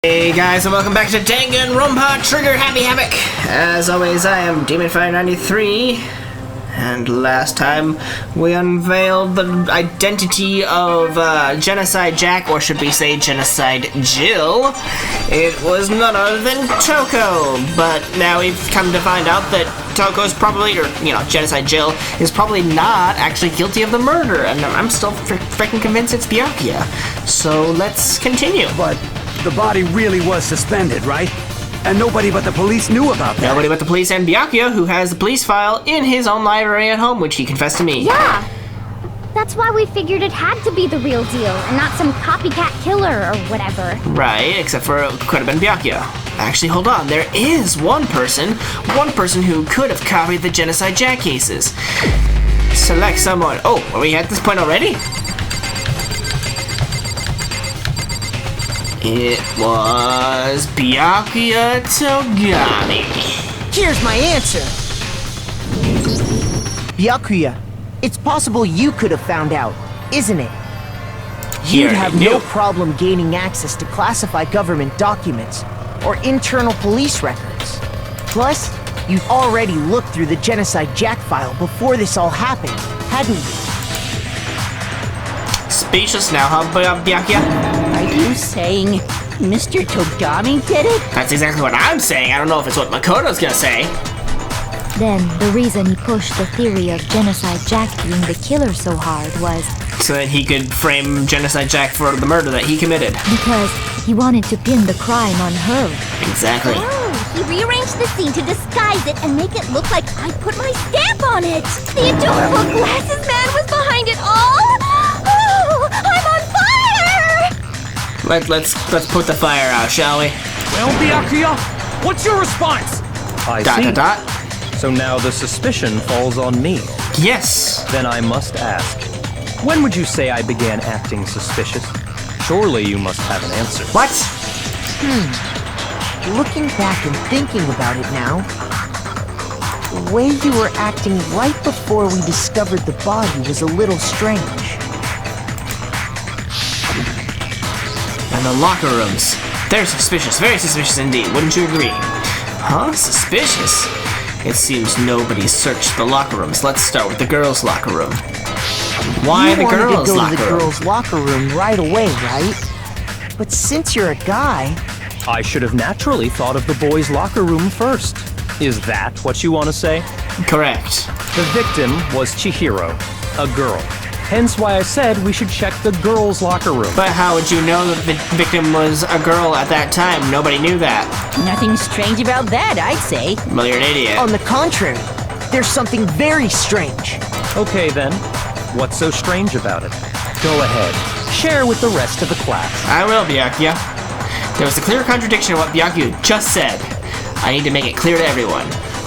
Hey guys, and welcome back to Danganronpa Trigger Happy Havoc. As always, I am Demon593, and last time we unveiled the identity of Genocide Jack, or should we say Genocide Jill. It was none other than Toko, but now we've come to find out that Toko's probably, or Genocide Jill is probably not actually guilty of the murder, and I'm still freaking convinced it's Byakuya. So let's continue. But the body really was suspended, right? And nobody but the police knew about that. Nobody but the police and Byakuya, who has the police file in his own library at home, which he confessed to me. Yeah! That's why we figured it had to be the real deal, and not some copycat killer or whatever. Right, except for it could have been Byakuya. Actually, hold on, there is one person who could have copied the Genocide Jack cases. Select someone. Oh, are we at this point already? It was Byakuya Togami. Here's my answer. Byakuya, it's possible you could have found out, isn't it? You'd have no problem gaining access to classified government documents or internal police records. Plus, you've already looked through the Genocide Jack file before this all happened, hadn't you? Speechless now, huh, Byakuya? Are you saying Mr. Togami did it? That's exactly what I'm saying. I don't know if it's what Makoto's gonna say. Then, the reason he pushed the theory of Genocide Jack being the killer so hard was so that he could frame Genocide Jack for the murder that he committed. because he wanted to pin the crime on her. Exactly. Oh, he rearranged the scene to disguise it and make it look like I put my stamp on it. The adorable glasses man was behind it all. Oh, I'm on fire! Let's put the fire out, shall we? Well, Byakuya, what's your response? I Dot see. dot dot. So now the suspicion falls on me. Yes. Then I must ask, when would you say I began acting suspicious? Surely you must have an answer. What? Looking back and thinking about it now, the way you were acting right before we discovered the body was a little strange. And the locker rooms. They're suspicious. Very suspicious indeed. Wouldn't you agree? Huh? Suspicious? It seems nobody searched the locker rooms. Let's start with the girls' locker room. Why the girls' You wanted to go to locker the room? girls' locker room right away, right? But since you're a guy, I should have naturally thought of the boys' locker room first. Is that what you want to say? Correct. The victim was Chihiro, a girl. Hence why I said we should check the girls' locker room. But how would you know that the victim was a girl at that time? Nobody knew that. Nothing strange about that, I'd say. Well, you're an idiot. on the contrary, there's something very strange. Okay then, what's so strange about it? Go ahead, share with the rest of the class. I will, Byakuya. There was a clear contradiction in what Byakuya just said. I need to make it clear to everyone.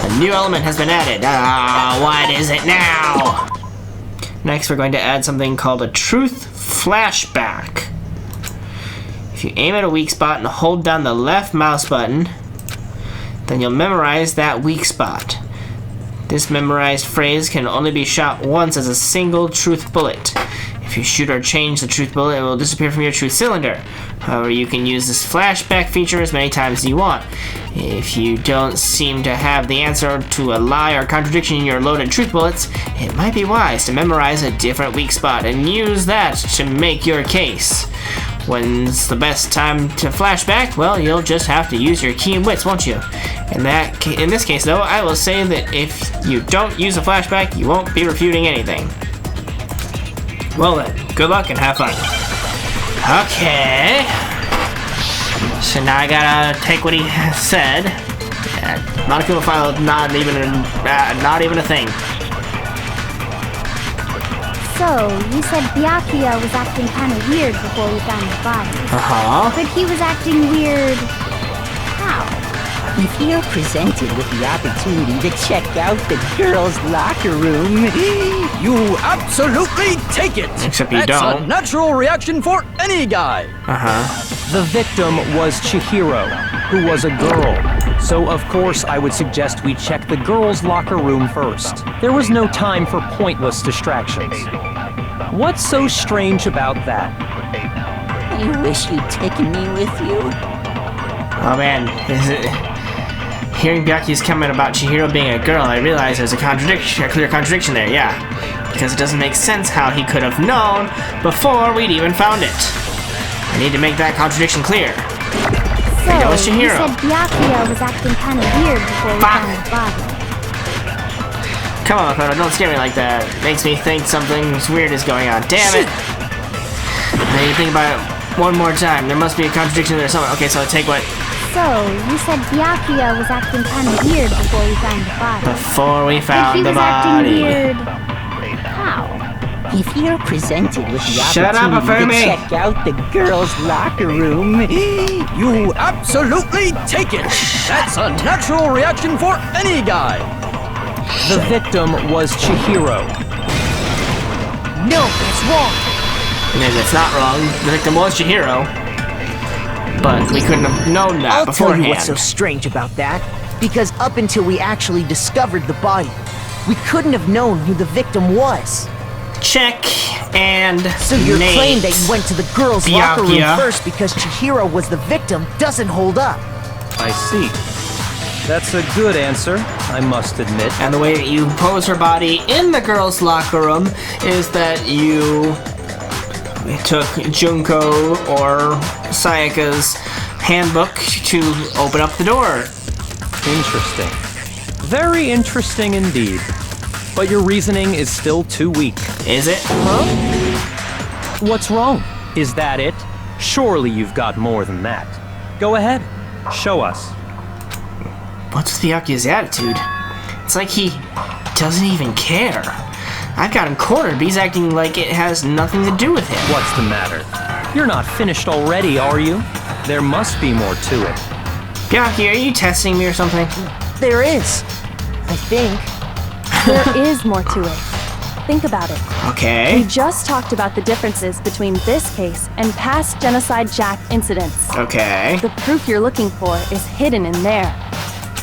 A new element has been added. What is it now? Next, we're going to add something called a truth flashback. If you aim at a weak spot and hold down the left mouse button, then you'll memorize that weak spot. This memorized phrase can only be shot once as a single truth bullet. If you shoot or change the truth bullet, it will disappear from your truth cylinder. However, you can use this flashback feature as many times as you want. If you don't seem to have the answer to a lie or contradiction in your loaded truth bullets, it might be wise to memorize a different weak spot and use that to make your case. When's the best time to flashback? Well, you'll just have to use your keen wits, won't you? In this case, though, I will say that if you don't use a flashback, you won't be refuting anything. Well then, good luck and have fun. Okay. So now I gotta take what he said. Monocular file, not even a thing. So, you said Byakuya was acting kind of weird before we found the body. Uh-huh. But he was acting weird... how? If you're presented with the opportunity to check out the girls' locker room, You absolutely take it! Except you That's don't. a natural reaction for any guy! Uh-huh. The victim was Chihiro, who was a girl. So of course I would suggest we check the girls' locker room first. There was no time for pointless distractions. What's so strange about that? you wish you'd taken me with you. Oh man, hearing Byakuya's comment about Chihiro being a girl, I realize there's a clear contradiction there, yeah. Because it doesn't make sense how he could have known before we'd even found it. I need to make that contradiction clear. So, That was you Chihiro. said Byakuya was acting kind of weird before we found the body. Come on, Makoto, don't scare me like that. Makes me think something weird is going on. Damn it! Now you think about it one more time. There must be a contradiction there somewhere. Okay, so take what? So, you said Byakuya was acting kind of weird before we found the body. Before we And he found the was acting body. weird. How? If you're presented with the Shut up, opportunity Afumi. to check out the girls' locker room, You absolutely take it! That's a natural reaction for any guy! The victim was Chihiro. No, it's wrong. And it's not wrong. The victim was Chihiro. But we couldn't have known that I'll beforehand. tell you what's so strange about that. Because up until we actually discovered the body, we couldn't have known who the victim was. Check and So your Nate. claim that you went to the girls' locker room Byakuya. first because Chihiro was the victim doesn't hold up. I see. That's a good answer, I must admit. And the way that you pose her body in the girls' locker room is that you took Junko or Sayaka's handbook to open up the door. Interesting. Very interesting indeed. But your reasoning is still too weak. Is it? What's wrong? Is that it? Surely you've got more than that. Go ahead. Show us. What's with Byakuya's attitude? It's like he doesn't even care. I've got him cornered, but he's acting like it has nothing to do with him. What's the matter? You're not finished already, are you? There must be more to it. Byakuya, are you testing me or something? There is. I think. There is more to it. Think about it. Okay. We just talked about the differences between this case and past Genocide Jack incidents. Okay. The proof you're looking for is hidden in there.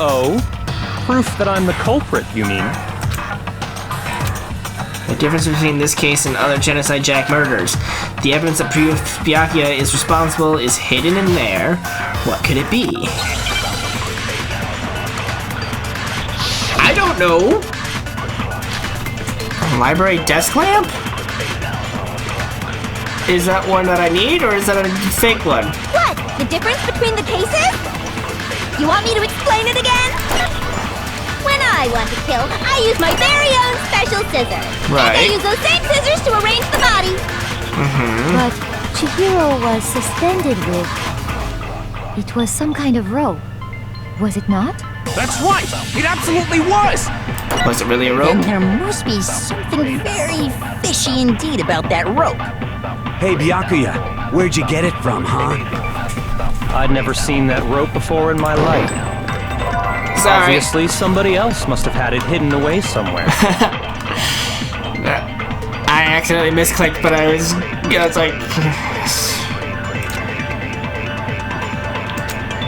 Oh? Proof that I'm the culprit, you mean? The difference between this case and other Genocide Jack murders. The evidence that proves Byakuya is responsible is hidden in there. What could it be? I don't know. A library desk lamp? Is that one that I need, or is that a fake one? What? The difference between the cases? You want me to explain it again? When I want to kill, I use my very own special scissors. Right. And I use those same scissors to arrange the body. But Chihiro was suspended with... It was some kind of rope. Was it not? That's right! It absolutely was! Was it really a then rope? there must be something very fishy indeed about that rope. Hey, Byakuya, where'd you get it from, huh? I'd never seen that rope before in my life. Sorry. Obviously, somebody else must have had it hidden away somewhere. I accidentally misclicked, but I was like...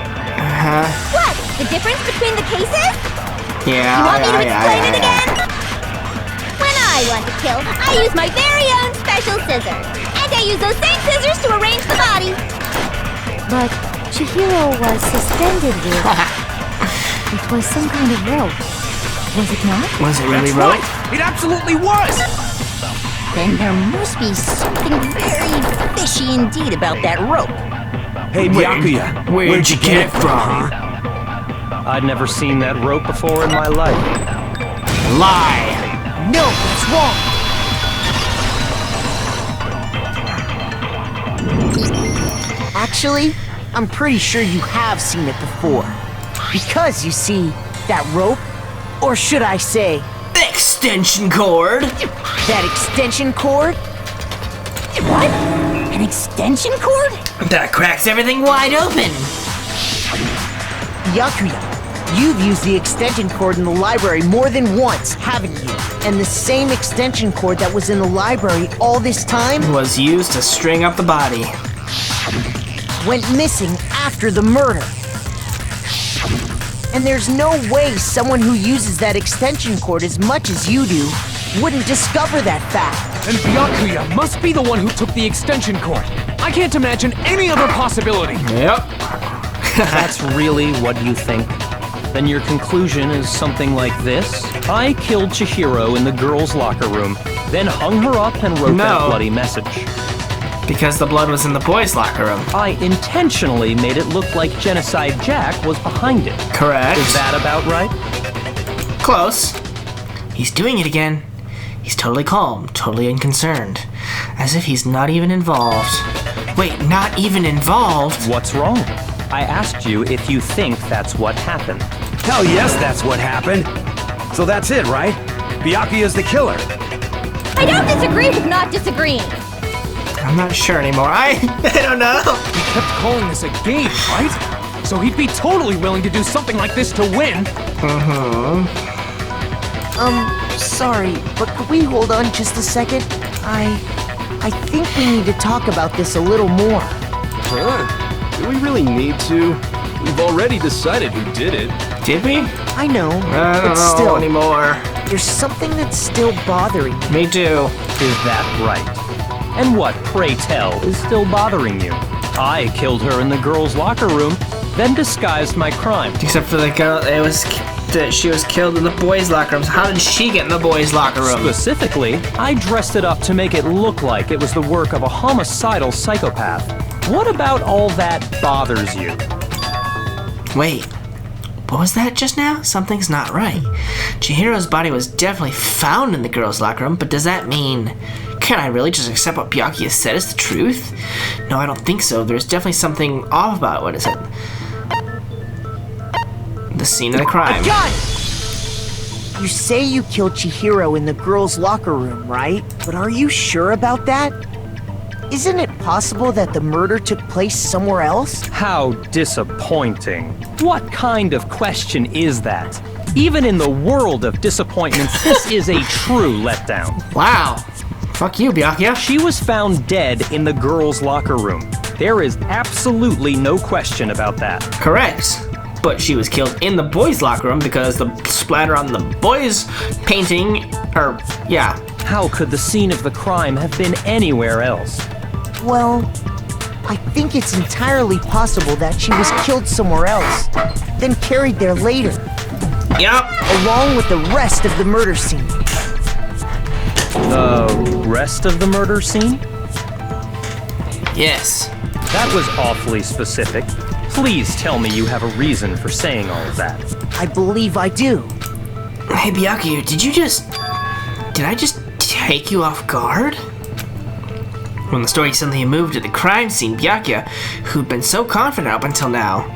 What? The difference between the cases? Yeah, You want me to explain it yeah. again? When I want to kill, I use my very own special scissors. And I use those same scissors to arrange the body. But Chihiro was suspended with... It was some kind of rope. Was it not? Was it really That's rope? right! It absolutely was! Then there must be something very fishy indeed about that rope. Hey, Byakuya, Where'd you get it from? huh? I'd never seen that rope before in my life. Lie! No, that's wrong. Actually, I'm pretty sure you have seen it before. Because, you see, that rope, or should I say, Extension cord! that extension cord? What? An extension cord? That cracks everything wide open! Byakuya, you've used the extension cord in the library more than once, haven't you? And the same extension cord that was in the library all this time Was used to string up the body. went missing after the murder. And there's no way someone who uses that extension cord as much as you do wouldn't discover that fact. And Byakuya must be the one who took the extension cord. I can't imagine any other possibility. Yep. That's really what you think? Then your conclusion is something like this? I killed Chihiro in the girls' locker room, then hung her up and wrote that bloody message. Because the blood was in the boys' locker room. I intentionally made it look like Genocide Jack was behind it. Correct. Is that about right? Close. He's doing it again. He's totally calm, totally unconcerned. As if he's not even involved. Wait, not even involved? What's wrong? I asked you if you think that's what happened. Hell yes, that's what happened. So that's it, right? Byakuya is the killer. I don't disagree with not disagreeing. I'm not sure anymore. I don't know. He kept calling this a game, right? So he'd be totally willing to do something like this to win. Sorry, but could we hold on just a second? I think we need to talk about this a little more. Huh? Do we really need to? We've already decided who did it. Did we? I know, I don't but still, know anymore. there's something that's still bothering me. Me too. Is that right? And what, pray tell, is still bothering you? I killed her in the girls' locker room, then disguised my crime. Except for the girl, she was killed in the boys' locker room. So how did she get in the boys' locker room? Specifically, I dressed it up to make it look like it was the work of a homicidal psychopath. What about all that bothers you? Wait, what was that just now? Something's not right. Chihiro's body was definitely found in the girls' locker room, but does that mean... Can I really just accept what Byakuya said as the truth? No, I don't think so. There's definitely something off about it. What is it? The scene of the crime. Got it! You say you killed Chihiro in the girls' locker room, right? But are you sure about that? Isn't it possible that the murder took place somewhere else? How disappointing. What kind of question is that? Even in the world of disappointments, this is a true letdown. Wow. Fuck you, Byakuya. She was found dead in the girls' locker room. There is absolutely no question about that. Correct. But she was killed in the boys' locker room because the splatter on the boys' painting, yeah. How could the scene of the crime have been anywhere else? Well, I think it's entirely possible that she was killed somewhere else, then carried there later. Yup. Along with the rest of the murder scene. The rest of the murder scene? Yes. That was awfully specific. Please tell me you have a reason for saying all of that. I believe I do. Hey, Byakuya, did I just take you off guard? When the story suddenly moved to the crime scene, Byakuya, who'd been so confident up until now,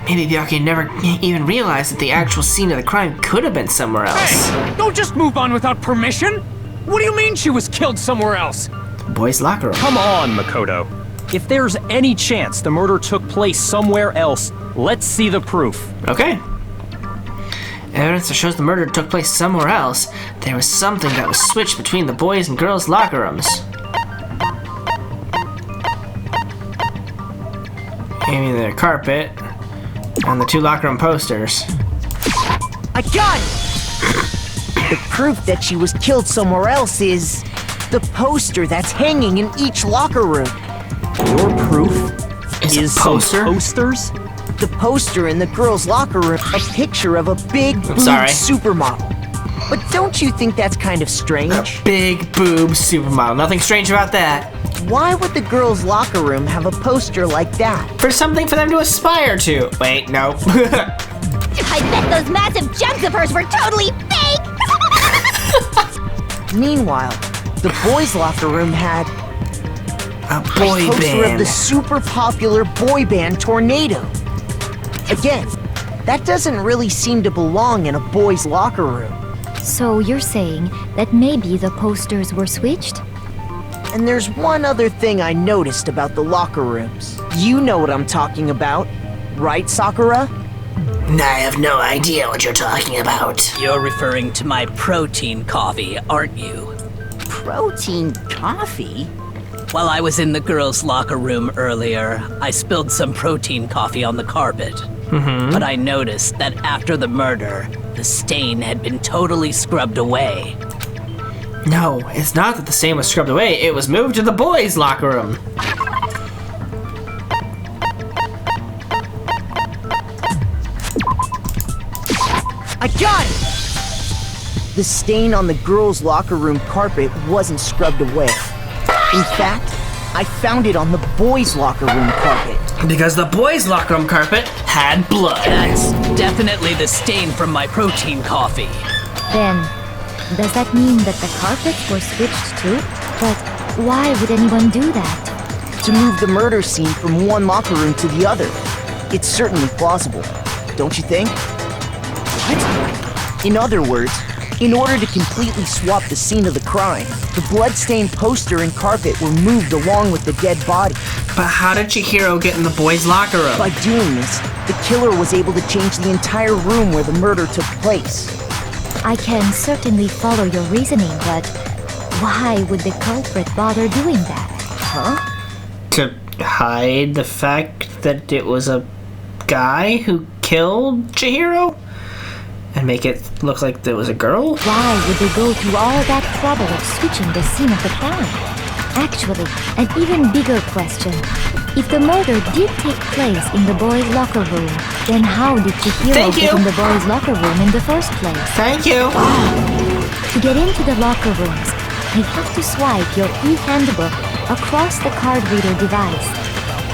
maybe Byakuya never even realized that the actual scene of the crime could have been somewhere else. Hey, don't just move on without permission. What do you mean she was killed somewhere else? The boys' locker room. Come on, Makoto. If there's any chance the murder took place somewhere else, let's see the proof. Okay. Evidence that shows the murder took place somewhere else. There was something that was switched between the boys' and girls' locker rooms. Maybe the carpet and the two locker room posters. I got it! The proof that she was killed somewhere else is the poster that's hanging in each locker room. Your proof is some poster? posters? The poster in the girls' locker room, a picture of a big boob supermodel. But don't you think that's kind of strange? Big boob supermodel. Nothing strange about that. Why would the girls' locker room have a poster like that? For something for them to aspire to. Wait, no. I bet those massive jugs of hers were totally fake! Meanwhile, the boys' locker room had a boy poster band of the super popular boy band Tornado. Again, that doesn't really seem to belong in a boys' locker room. So you're saying that maybe the posters were switched? And there's one other thing I noticed about the locker rooms. You know what I'm talking about, right, Sakura? I have no idea what you're talking about. You're referring to my protein coffee, aren't you? Protein coffee? While I was in the girls' locker room earlier, I spilled some protein coffee on the carpet. But I noticed that after the murder, the stain had been totally scrubbed away. No, it's not that the stain was scrubbed away. It was moved to the boys' locker room. I got it! The stain on the girls' locker room carpet wasn't scrubbed away. In fact, I found it on the boys' locker room carpet. Because the boys' locker room carpet had blood. That's definitely the stain from my protein coffee. Then, does that mean that the carpets were switched too? But why would anyone do that? To move the murder scene from one locker room to the other. It's certainly plausible, don't you think? What? In other words, in order to completely swap the scene of the crime, the blood-stained poster and carpet were moved along with the dead body. But how did Chihiro get in the boys' locker room? By doing this, the killer was able to change the entire room where the murder took place. I can certainly follow your reasoning, but why would the culprit bother doing that? Huh? To hide the fact that it was a guy who killed Chihiro? And make it look like there was a girl? Why would they go through all that trouble of switching the scene of the crime? Actually, an even bigger question. If the murder did take place in the boys' locker room, then how did Chihiro get in the boys' locker room in the first place? Thank you! To get into the locker rooms, you have to swipe your e-handbook across the card reader device.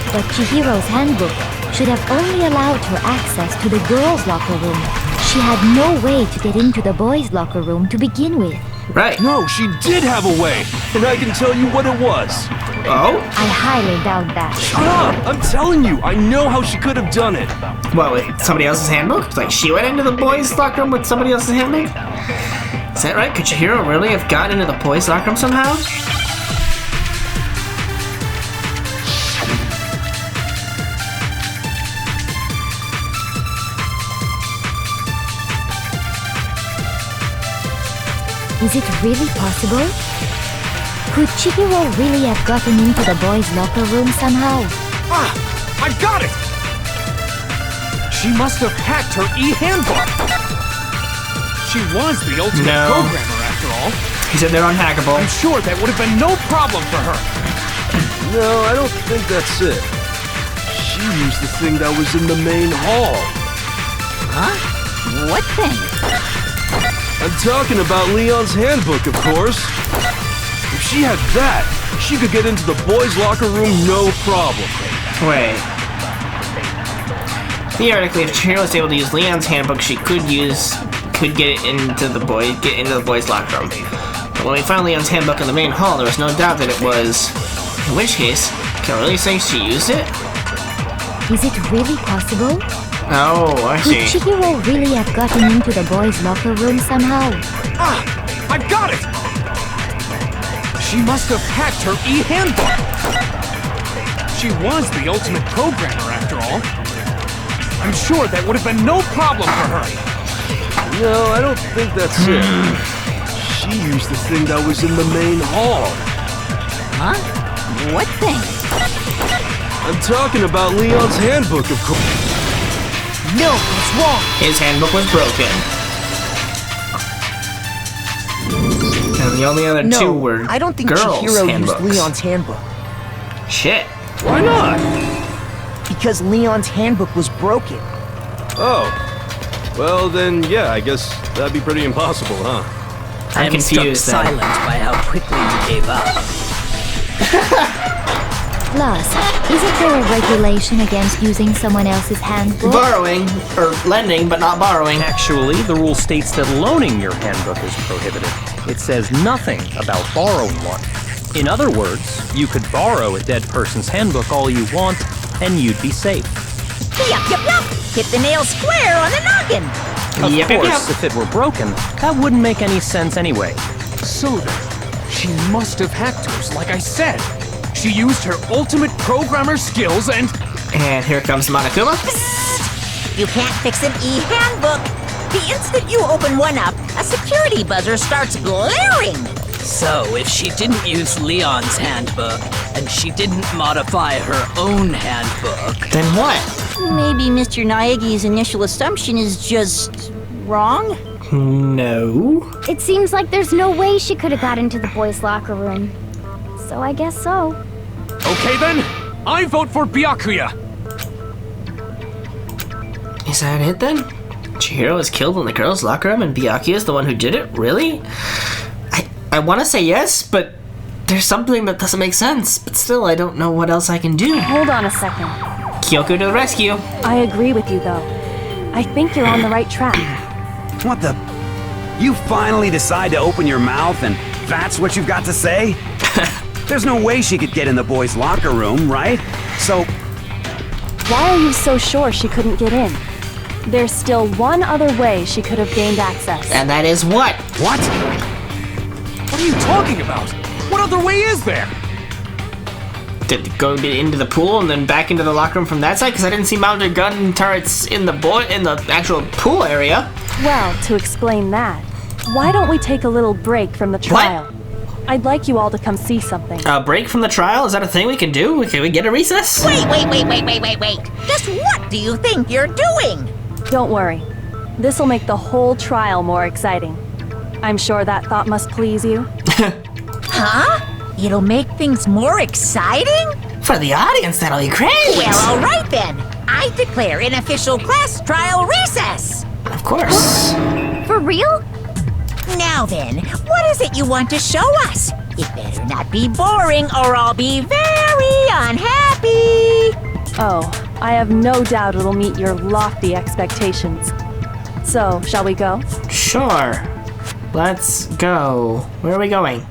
But Chihiro's handbook should have only allowed her access to the girls' locker room. She had no way to get into the boys' locker room to begin with. Right. No, she did have a way, and I can tell you what it was. Oh? I highly doubt that. Shut up! I'm telling you, I know how she could have done it. What, with somebody else's handbook? Like she went into the boys' locker room with somebody else's handbook? Is that right? Could Chihiro really have gotten into the boys' locker room somehow? Is it really possible? Could Chihiro really have gotten into the boys' locker room somehow? Ah! I got it! She must have hacked her e-handbook! She was the ultimate programmer, after all. He said they're unhackable. I'm sure that would have been no problem for her. No, I don't think that's it. She used the thing that was in the main hall. Huh? What thing? I'm talking about Leon's handbook, of course. If she had that, she could get into the boys' locker room no problem. Wait. Theoretically, if Chihiro was able to use Leon's handbook, she could get into the boys' locker room. But when we found Leon's handbook in the main hall, there was no doubt that it was. In which case, can I really say she used it? Is it really possible? Oh, I see. Could Chihiro really have gotten into the boys' locker room somehow? Ah! I've got it! She must have hacked her e-handbook! She was the ultimate programmer, after all. I'm sure that would have been no problem for her. No, I don't think that's it. She used the thing that was in the main hall. Huh? What thing? I'm talking about Leon's handbook, of course. No, what's wrong? His handbook was broken. And the only other two were I don't think girls' Chihiro handbooks. used Leon's handbook. Shit. Why not? Because Leon's handbook was broken. Oh. Well, then, yeah, I guess that'd be pretty impossible, huh? I'm confused struck then. silent by how quickly you gave up. Plus, isn't there a regulation against using someone else's handbook? Borrowing, or lending, but not borrowing. Actually, the rule states that loaning your handbook is prohibited. It says nothing about borrowing one. In other words, you could borrow a dead person's handbook all you want, and you'd be safe. Yup, yup, yup! Hit the nail square on the noggin! Of course, if it were broken, that wouldn't make any sense anyway. So then, she must have hacked hers, like I said. She used her ultimate programmer skills and... And here comes Monokuma. Psst! You can't fix an e-handbook! The instant you open one up, a security buzzer starts blaring! So, if she didn't use Leon's handbook, and she didn't modify her own handbook... Then what? Maybe Mr. Naegi's initial assumption is just... wrong? No. It seems like there's no way she could have got into the boys' locker room. So I guess so. Okay then, I vote for Byakuya. Is that it then? Chihiro was killed in the girls' locker room and Byakuya is the one who did it? Really? I want to say yes, but there's something that doesn't make sense. But still, I don't know what else I can do. Hold on a second. Kyoko to the rescue. I agree with you, though. I think you're on the right track. What the? You finally decide to open your mouth and that's what you've got to say? There's no way she could get in the boys' locker room, right? So... Why are you so sure she couldn't get in? There's still one other way she could have gained access. And that is what? What? What are you talking about? What other way is there? Did it go into the pool and then back into the locker room from that side? Because I didn't see mounted gun turrets in the actual pool area. Well, to explain that, why don't we take a little break from the trial? What? I'd like you all to come see something. A break from the trial? Is that a thing we can do? Can we get a recess? Wait. Just what do you think you're doing? Don't worry. This'll make the whole trial more exciting. I'm sure that thought must please you. Huh? It'll make things more exciting? For the audience, that'll be great! Well, all right then. I declare an official class trial recess. Of course. For real? Now then, what is it you want to show us? It better not be boring or I'll be very unhappy. Oh, I have no doubt it'll meet your lofty expectations. So, shall we go? Sure. Let's go. Where are we going?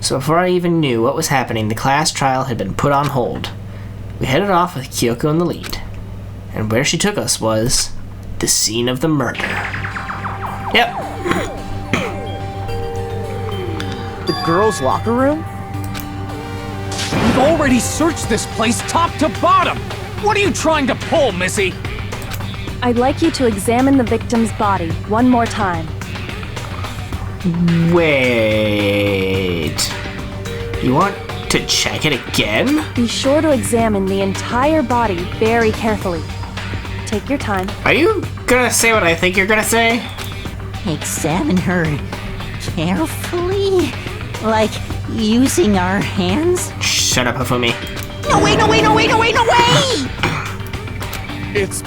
So before I even knew what was happening, the class trial had been put on hold. We headed off with Kyoko in the lead. And where she took us was the scene of the murder. Yep. The girls' locker room? We've already searched this place top to bottom! What are you trying to pull, Missy? I'd like you to examine the victim's body one more time. Wait. You want to check it again? Be sure to examine the entire body very carefully. Take your time. Are you gonna say what I think you're gonna say? Examine her carefully? Like using our hands? Shut up, Hifumi. No way! It's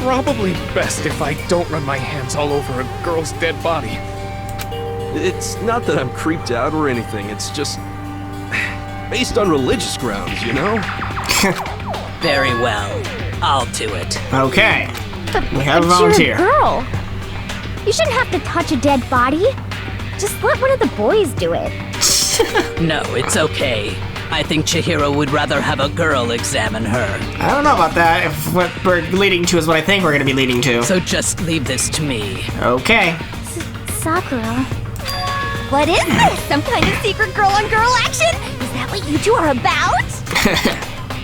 probably best if I don't run my hands all over a girl's dead body. It's not that I'm creeped out or anything, it's just... based on religious grounds, you know? Very well. I'll do it. Okay. But We have a you're volunteer. a girl. You shouldn't have to touch a dead body. Just let one of the boys do it. No, it's okay. I think Chihiro would rather have a girl examine her. I don't know about that, if what we're leading to is what I think we're gonna be leading to. So just leave this to me. Okay. Sakura. What is this? Some kind of secret girl-on-girl action? Is that what you two are about?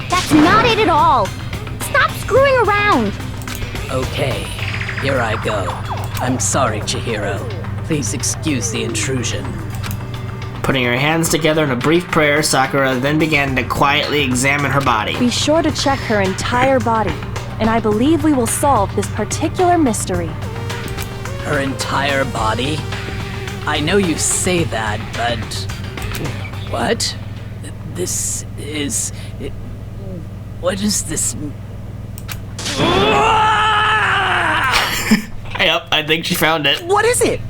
That's not it at all. Stop screwing around. Okay, here I go. I'm sorry, Chihiro. Please excuse the intrusion. Putting her hands together in a brief prayer, Sakura then began to quietly examine her body. Be sure to check her entire body, and I believe we will solve this particular mystery. Her entire body? I know you say that, but... What? This is... What is this... Yep, I think she found it. What is it?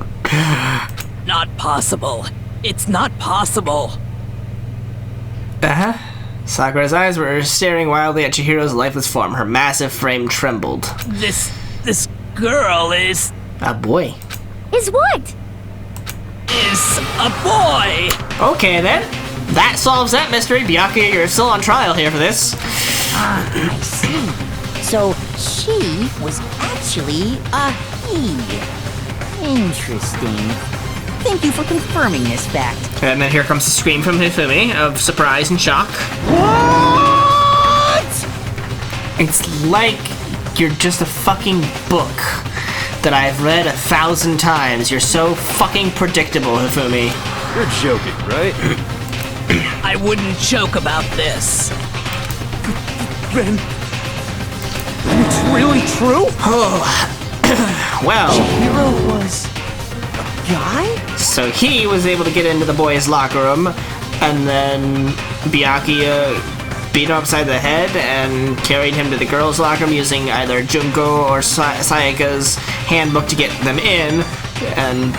Not possible. It's not possible. Uh-huh. Sakura's eyes were staring wildly at Chihiro's lifeless form. Her massive frame trembled. This girl is A boy. Is what? a boy! Okay then. That solves that mystery. Byakuya, you're still on trial here for this. Ah, I see. So she was actually a he. Interesting. Thank you for confirming this fact. And then here comes a scream from Hifumi of surprise and shock. What? It's like you're just a fucking book that I've read 1,000 times. You're so fucking predictable, Hifumi. You're joking, right? I wouldn't joke about this. Then it's really true? Well, Hero was a guy? so he was able to get into the boys' locker room, and then Byakuya beat him upside the head and carried him to the girls' locker room using either Junko or Sayaka's handbook to get them in, and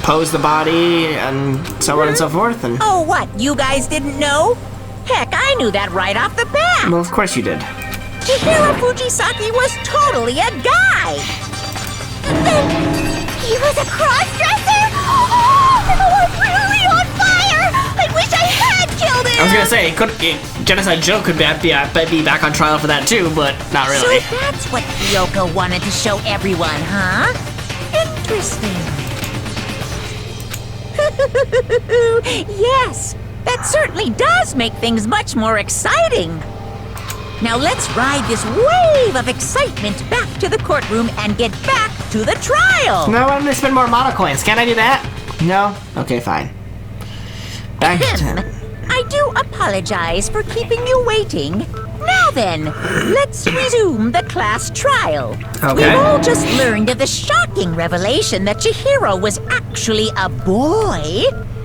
pose the body, and so on and so forth. And oh, what? You guys didn't know? Heck, I knew that right off the bat. well, of course you did. Chihiro Fujisaki was totally a guy. Then he was a cross-dresser? Oh, I'm really on fire! I wish I had killed him! I was gonna say, Genocide Joe could be back on trial for that too, but not really. So that's what Kyoko wanted to show everyone, huh? Interesting. Yes, that certainly does make things much more exciting. Now let's ride this wave of excitement back to the courtroom and get back to the trial. No, I'm gonna spend more mono coins. Can I do that? No? Okay, fine. Back to... I do apologize for keeping you waiting. Now then, let's resume the class trial. Okay. We've all just learned of the shocking revelation that Chihiro was actually a boy.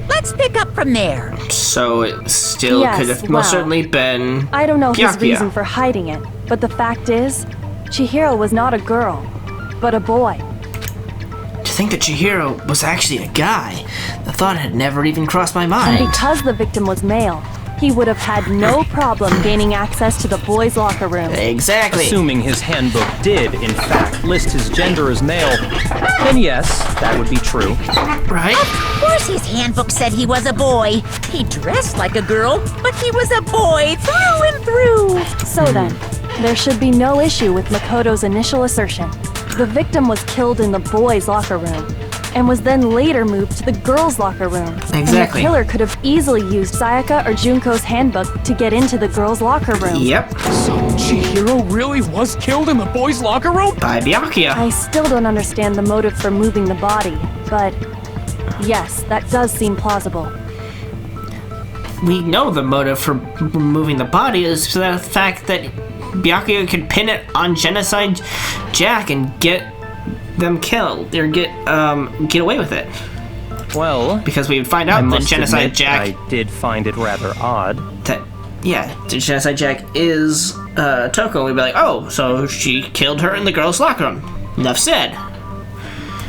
Let's pick up from there. So it still Yes, could have most well, certainly been I don't know his Byakuya. reason for hiding it, but the fact is, Chihiro was not a girl, but a boy. To think that Chihiro was actually a guy, the thought had never even crossed my And mind. because the victim was male, he would have had no problem gaining access to the boys' locker room. Exactly. Assuming his handbook did, in fact, list his gender as male, then yes, that would be true. Right? Of course his handbook said he was a boy. He dressed like a girl, but he was a boy through and through. So then, there should be no issue with Makoto's initial assertion. The victim was killed in the boys' locker room, and was then later moved to the girls' locker room. Exactly. And the killer could have easily used Sayaka or Junko's handbook to get into the girls' locker room. Yep. So Chihiro really was killed in the boys' locker room? By Byakuya. I still don't understand the motive for moving the body, but yes, that does seem plausible. We know the motive for removing the body is the fact that Byakuya could pin it on Genocide Jack and get them killed, or get away with it. Well, Because we would find I out that must Genocide admit, Jack I did find it rather odd. that Genocide Jack is Toko. We'd be like, oh, so she killed her in the girls' locker room. Enough said.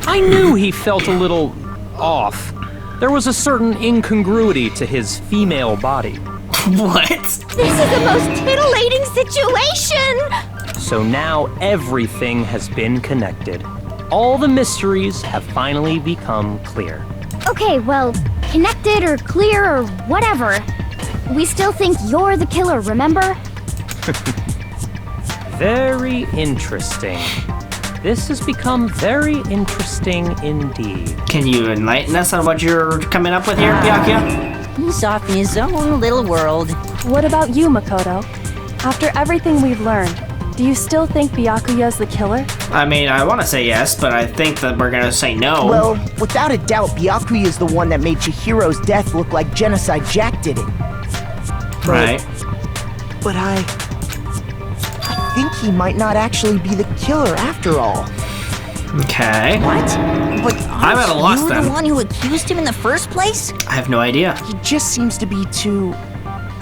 I knew he felt a little off. There was a certain incongruity to his female body. What? This is the most titillating situation! So now everything has been connected. All the mysteries have finally become clear. Okay, well, connected or clear or whatever. We still think you're the killer, remember? Very interesting. This has become very interesting indeed. Can you enlighten us on what you're coming up with here, Byakuya? He's off in his own little world. What about you, Makoto? After everything we've learned, do you still think Byakuya's the killer? I mean, I want to say yes, but I think that we're gonna say no. Well, without a doubt, Byakuya is the one that made Chihiro's death look like Genocide Jack did it. right. But I think he might not actually be the killer after all. Okay. What? But I'm at a loss you then. the one who accused him in the first place? I have no idea. He just seems to be too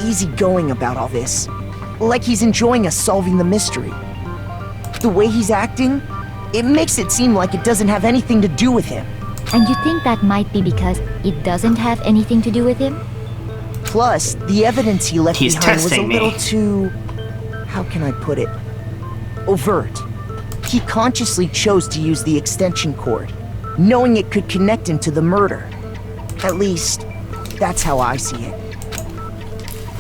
easygoing about all this. Like he's enjoying us solving the mystery. The way he's acting, it makes it seem like it doesn't have anything to do with him. And you think that might be because it doesn't have anything to do with him? Plus, the evidence he left He's behind was a testing me. little too... how can I put it? Overt. He consciously chose to use the extension cord, knowing it could connect him to the murder. At least, that's how I see it.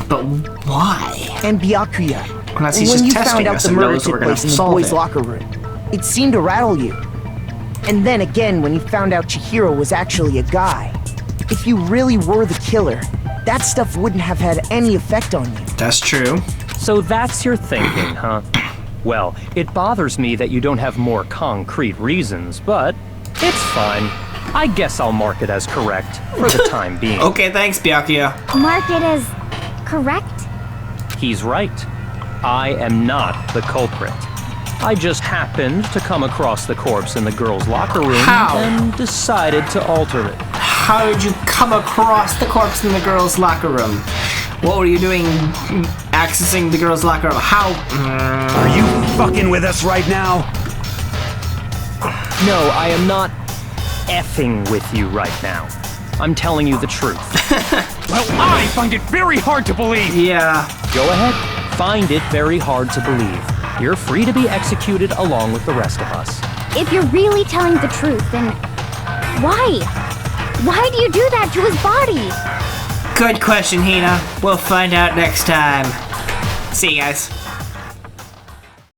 But why? And Byakuya, Unless he's when just you testing found out us the and murder knows took we're gonna place in the solve boys' it. locker room, it seemed to rattle you. And then again, when you found out Chihiro was actually a guy, if you really were the killer, that stuff wouldn't have had any effect on you. That's true. So that's your thinking, huh? Well, it bothers me that you don't have more concrete reasons, but it's fine. I guess I'll mark it as correct for the time being. Okay, thanks, Byakuya. Mark it as correct? He's right. I am not the culprit. I just happened to come across the corpse in the girls' locker room How? and decided to alter it. How did you come across the corpse in the girls' locker room? What were you doing accessing the girls' locker room? How? Are you fucking with us right now? No, I am not effing with you right now. I'm telling you the truth. Well, I find it very hard to believe. Yeah. Go ahead. Find it very hard to believe. You're free to be executed along with the rest of us. If you're really telling the truth, then why? Why do you do that to his body? Good question, Hina. We'll find out next time. See you guys.